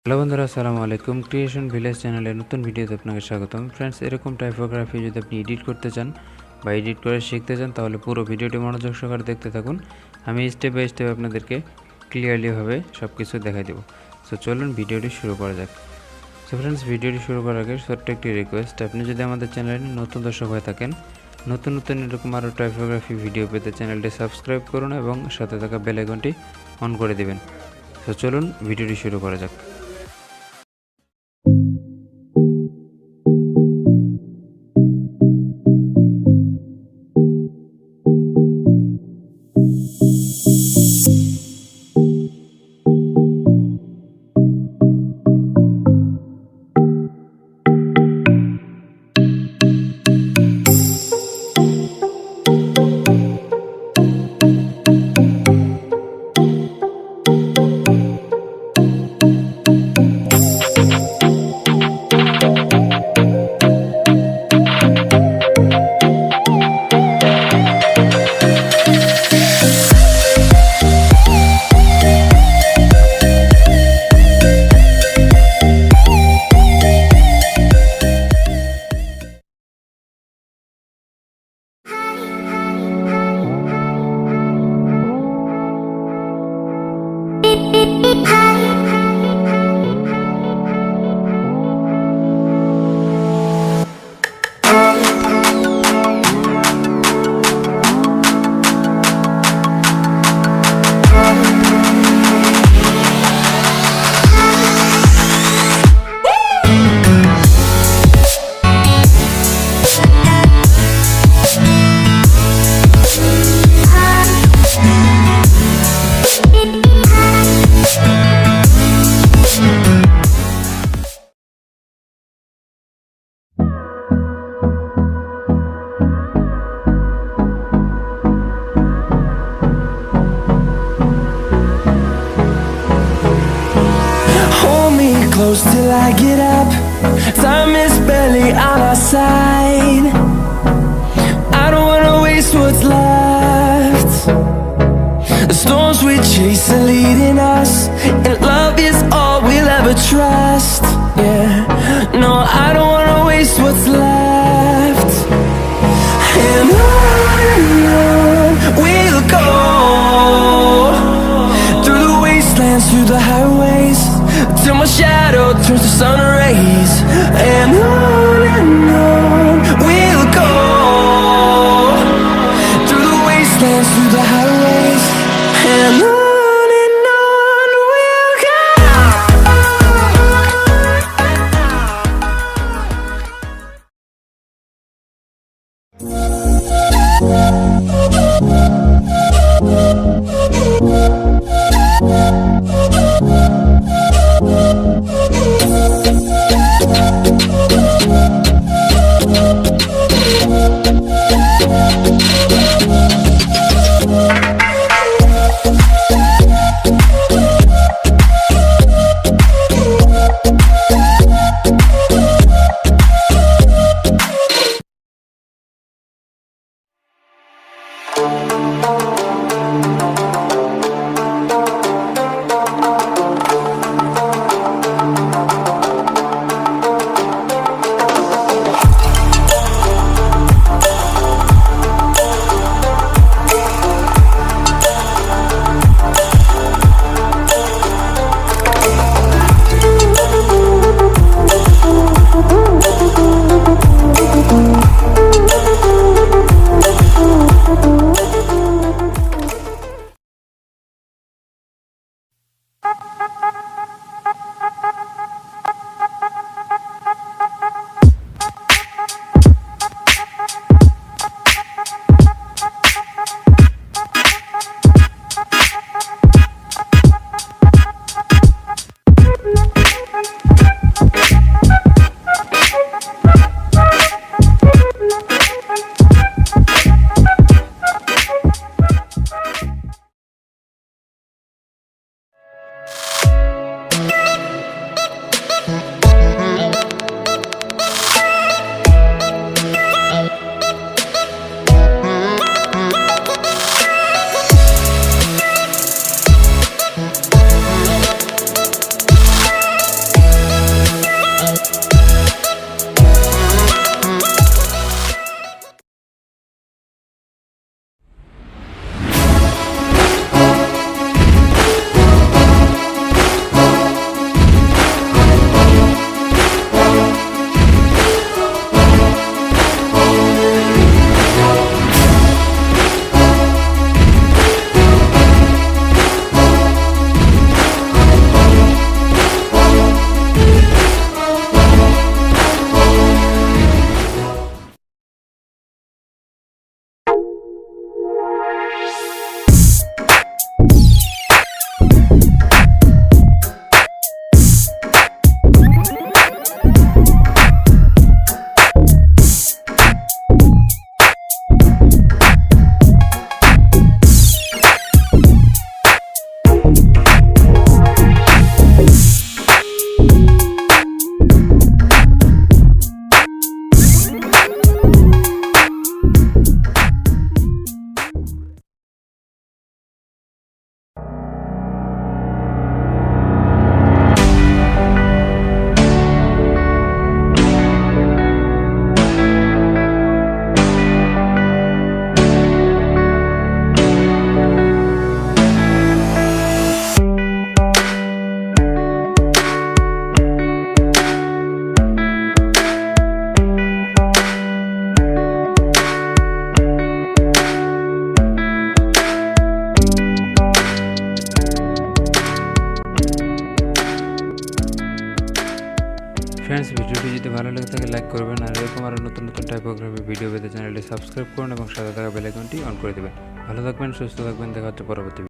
Hello বন্ধুরা, আসসালামু আলাইকুম। ক্রিয়েশন ভিলেজ চ্যানেলের নতুন ভিডিওতে আপনাকে স্বাগতম। ফ্রেন্ডস, এরকম টাইপোগ্রাফি যদি আপনি এডিট করতে চান বা এডিট করে শিখতে চান তাহলে পুরো ভিডিওটি মনোযোগ সহকারে দেখতে থাকুন। আমি স্টেপ বাই স্টেপ আপনাদেরকে ক্লিয়ারলিভাবে সব কিছু দেখাই দেবো। সো চলুন ভিডিওটি শুরু করা যাক। সো ফ্রেন্ডস, ভিডিওটি শুরু করার আগে ছোট্ট একটি রিকোয়েস্ট, আপনি যদি আমাদের চ্যানেলে নতুন দর্শক হয়ে থাকেন, নতুন এরকম আরও টাইপোগ্রাফি ভিডিও পেতে চ্যানেলটি সাবস্ক্রাইব করুন এবং সাথে থাকা বেল আইকনটি অন করে দেবেন। সো চলুন ভিডিওটি শুরু করা যাক। Close till I get up. Time is barely on our side. I don't wanna waste what's left. The storms we chase are leading us, and love is all we'll ever trust. Yeah, no, I don't wanna waste what's left. And on we'll go, through the wastelands, through the highways, till my shadow turns to sun rays. And on we'll go, through the wastelands, through the highways. And on we'll go. Friends, ভিডিওটি যদি ভালো লাগে থাকে like করবেন, আর এরকম আরও নতুন নতুন টাইপোগ্রাফি ভিডিও পেতে চ্যানেলটি সাবস্ক্রাইব করুন এবং সাথে থাকা বেল আইকনটি অন করে দেবেন। ভালো থাকবেন, সুস্থ থাকবেন, দেখা হচ্ছে পরবর্তী